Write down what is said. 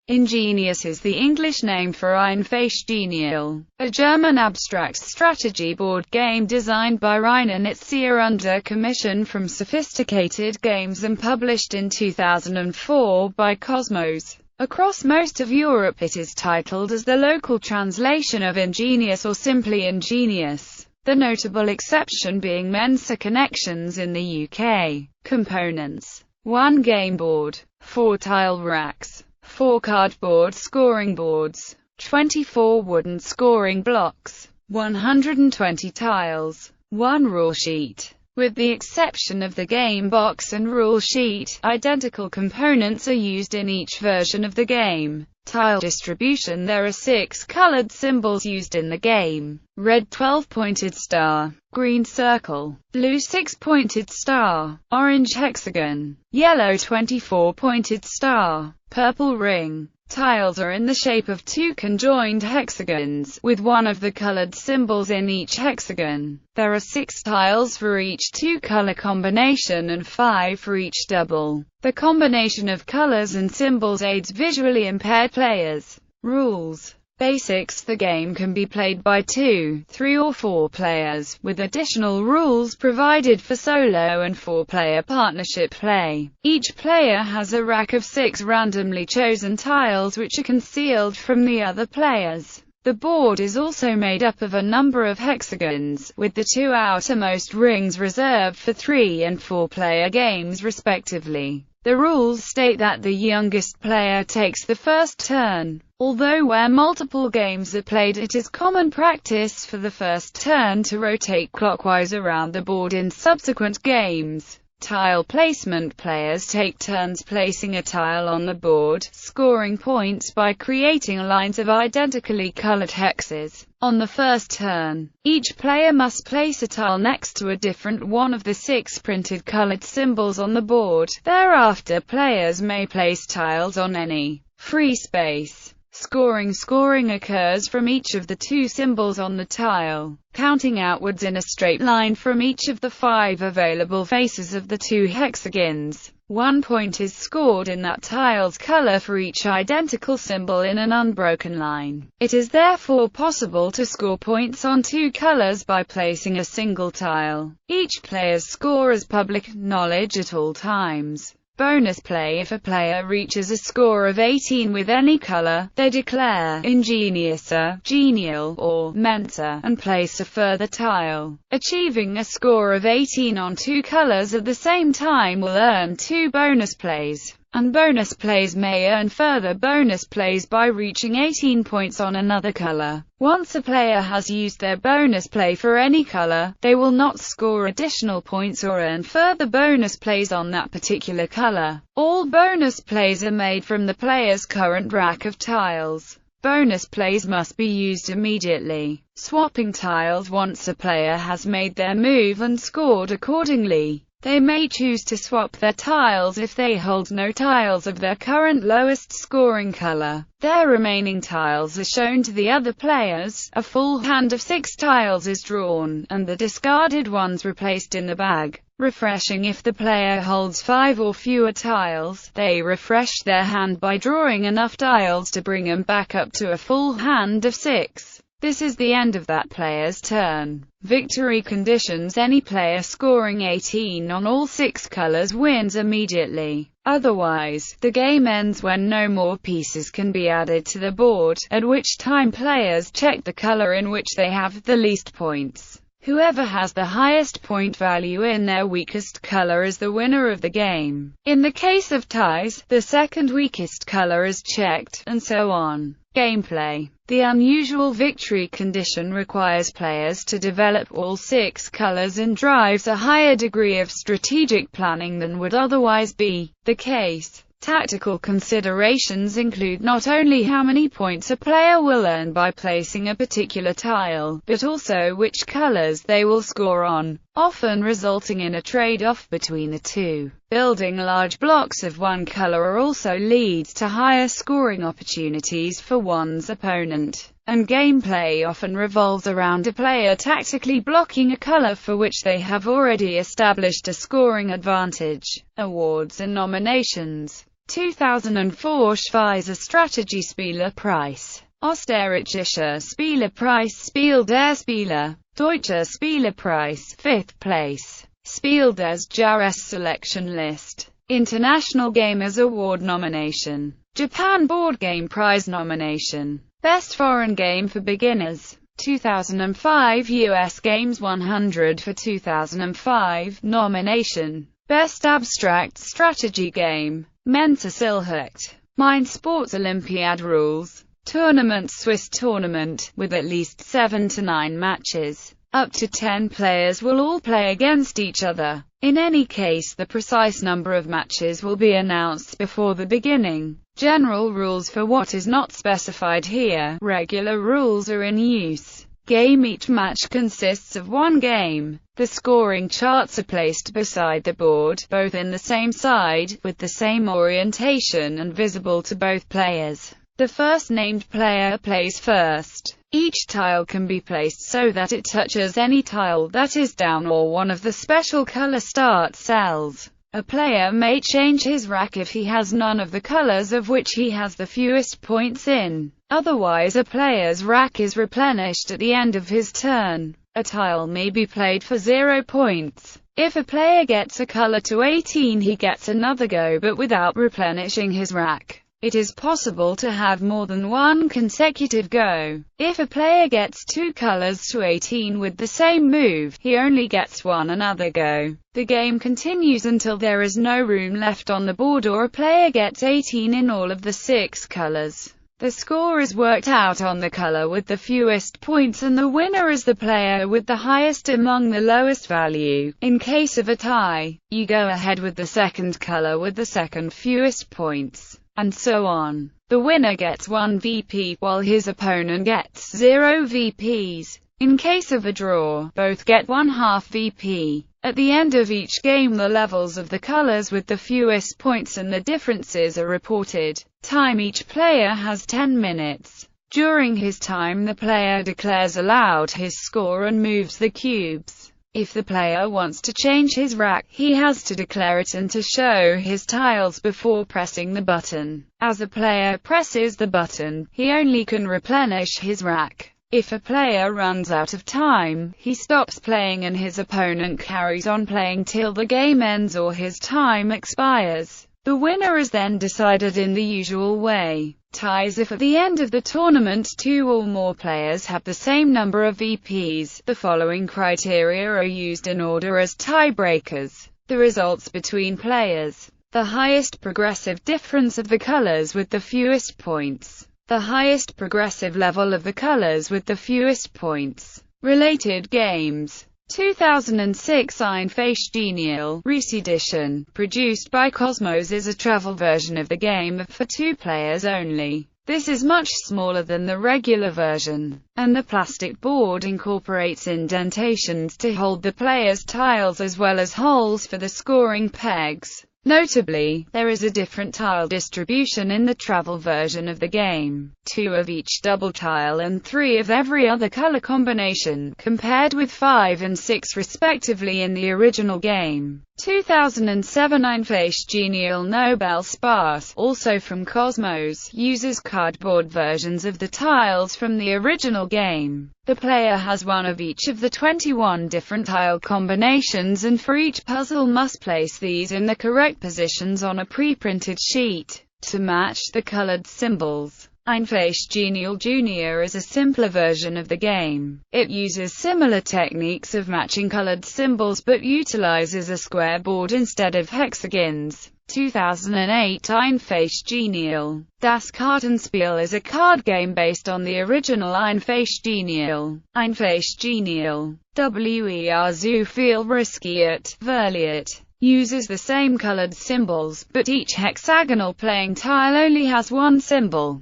Ingenious is the English name for Einfach Genial, a German abstract strategy board game designed by Reiner Knizia under commission from Sophisticated Games and published in 2004 by Kosmos. Across most of Europe it is titled as the local translation of Ingenious or Simply Ingenious, the notable exception being Mensa Connections in the UK. Components: 1 game board, 4 tile racks, 4 cardboard scoring boards, 24 wooden scoring blocks, 120 tiles, 1 rule sheet. With the exception of the game box and rule sheet, identical components are used in each version of the game. Tile distribution: there are 6 colored symbols used in the game: red 12-pointed star, green circle, blue 6-pointed star, orange hexagon, yellow 24-pointed star, purple ring. Tiles are in the shape of 2 conjoined hexagons, with one of the colored symbols in each hexagon. There are 6 tiles for each 2-color combination and 5 for each double. The combination of colors and symbols aids visually impaired players. Rules: Basics: the game can be played by 2, 3 or 4 players, with additional rules provided for solo and 4-player partnership play. Each player has a rack of 6 randomly chosen tiles which are concealed from the other players. The board is also made up of a number of hexagons, with the 2 outermost rings reserved for 3 and 4-player games respectively. The rules state that the youngest player takes the first turn. Although where multiple games are played, it is common practice for the first turn to rotate clockwise around the board in subsequent games. Tile placement: players take turns placing a tile on the board, scoring points by creating lines of identically colored hexes. On the first turn, each player must place a tile next to a different one of the 6 printed colored symbols on the board. Thereafter, players may place tiles on any free space. Scoring occurs from each of the 2 symbols on the tile, counting outwards in a straight line from each of the 5 available faces of the 2 hexagons. 1 point is scored in that tile's color for each identical symbol in an unbroken line. It is therefore possible to score points on 2 colors by placing a single tile. Each player's score is public knowledge at all times. Bonus play: if a player reaches a score of 18 with any color, they declare Ingenious, Genial, or Mensa, and place a further tile. Achieving a score of 18 on 2 colors at the same time will earn 2 bonus plays. And bonus plays may earn further bonus plays by reaching 18 points on another color. Once a player has used their bonus play for any color, they will not score additional points or earn further bonus plays on that particular color. All bonus plays are made from the player's current rack of tiles. Bonus plays must be used immediately. Swapping tiles: once a player has made their move and scored accordingly, they may choose to swap their tiles if they hold no tiles of their current lowest scoring color. Their remaining tiles are shown to the other players, a full hand of 6 tiles is drawn, and the discarded ones replaced in the bag. Refreshing: if the player holds 5 or fewer tiles, they refresh their hand by drawing enough tiles to bring them back up to a full hand of 6. This is the end of that player's turn. Victory conditions: any player scoring 18 on all 6 colors wins immediately. Otherwise, the game ends when no more pieces can be added to the board, at which time players check the color in which they have the least points. Whoever has the highest point value in their weakest color is the winner of the game. In the case of ties, the second weakest color is checked, and so on. Gameplay: the unusual victory condition requires players to develop all 6 colors and drives a higher degree of strategic planning than would otherwise be the case. Tactical considerations include not only how many points a player will earn by placing a particular tile, but also which colors they will score on, often resulting in a trade-off between the 2. Building large blocks of one color also leads to higher scoring opportunities for one's opponent, and gameplay often revolves around a player tactically blocking a color for which they have already established a scoring advantage. Awards and nominations: 2004 Schweizer Strategiespielepreis. Österreichischer Spielepreis Spiel der Spieler. Deutscher Spielepreis 5th place. Spiel des Jahres Selection List. International Gamers Award nomination. Japan Board Game Prize nomination. Best Foreign Game for Beginners. 2005 US Games 100 for 2005 nomination. Best Abstract Strategy Game. Mensa Connections. Mind Sports Olympiad Rules. Tournament Swiss tournament, with at least 7 to 9 matches. Up to 10 players will all play against each other. In any case, the precise number of matches will be announced before the beginning. General rules for what is not specified here. Regular rules are in use. Game. Each match consists of one game. The scoring charts are placed beside the board, both in the same side, with the same orientation and visible to both players. The first named player plays first. Each tile can be placed so that it touches any tile that is down or one of the special color start cells. A player may change his rack if he has none of the colors of which he has the fewest points in. Otherwise, a player's rack is replenished at the end of his turn. A tile may be played for 0 points. If a player gets a color to 18, he gets another go, but without replenishing his rack. It is possible to have more than one consecutive go. If a player gets 2 colors to 18 with the same move, he only gets one another go. The game continues until there is no room left on the board or a player gets 18 in all of the 6 colors. The score is worked out on the color with the fewest points, and the winner is the player with the highest among the lowest value. In case of a tie, you go ahead with the second color with the second fewest points, and so on. The winner gets 1 VP, while his opponent gets 0 VPs. In case of a draw, both get 1/2 VP. At the end of each game, the levels of the colors with the fewest points and the differences are reported. Time. Each player has 10 minutes. During his time, the player declares aloud his score and moves the cubes. If the player wants to change his rack, he has to declare it and to show his tiles before pressing the button. As the player presses the button, he only can replenish his rack. If a player runs out of time, he stops playing and his opponent carries on playing till the game ends or his time expires. The winner is then decided in the usual way. Ties. If at the end of the tournament 2 or more players have the same number of VPs, the following criteria are used in order as tiebreakers. The results between players. The highest progressive difference of the colors with the fewest points. The highest progressive level of the colors with the fewest points. Related games. 2006 Einfach Genial, Reese Edition, produced by Kosmos, is a travel version of the game for 2 players only. This is much smaller than the regular version, and the plastic board incorporates indentations to hold the player's tiles as well as holes for the scoring pegs. Notably, there is a different tile distribution in the travel version of the game, 2 of each double tile and 3 of every other color combination, compared with 5 and 6 respectively in the original game. 2007 Einfach Genial Nobel Sparse, also from Kosmos, uses cardboard versions of the tiles from the original game. The player has 1 of each of the 21 different tile combinations, and for each puzzle must place these in the correct positions on a pre-printed sheet, to match the colored symbols. Einfach Genial Junior is a simpler version of the game. It uses similar techniques of matching colored symbols but utilizes a square board instead of hexagons. 2008 Einfach Genial. Das Kartenspiel is a card game based on the original Einfach Genial. Einfach Genial. Wer zu viel riskiert, verliert. Uses the same colored symbols, but each hexagonal playing tile only has 1 symbol.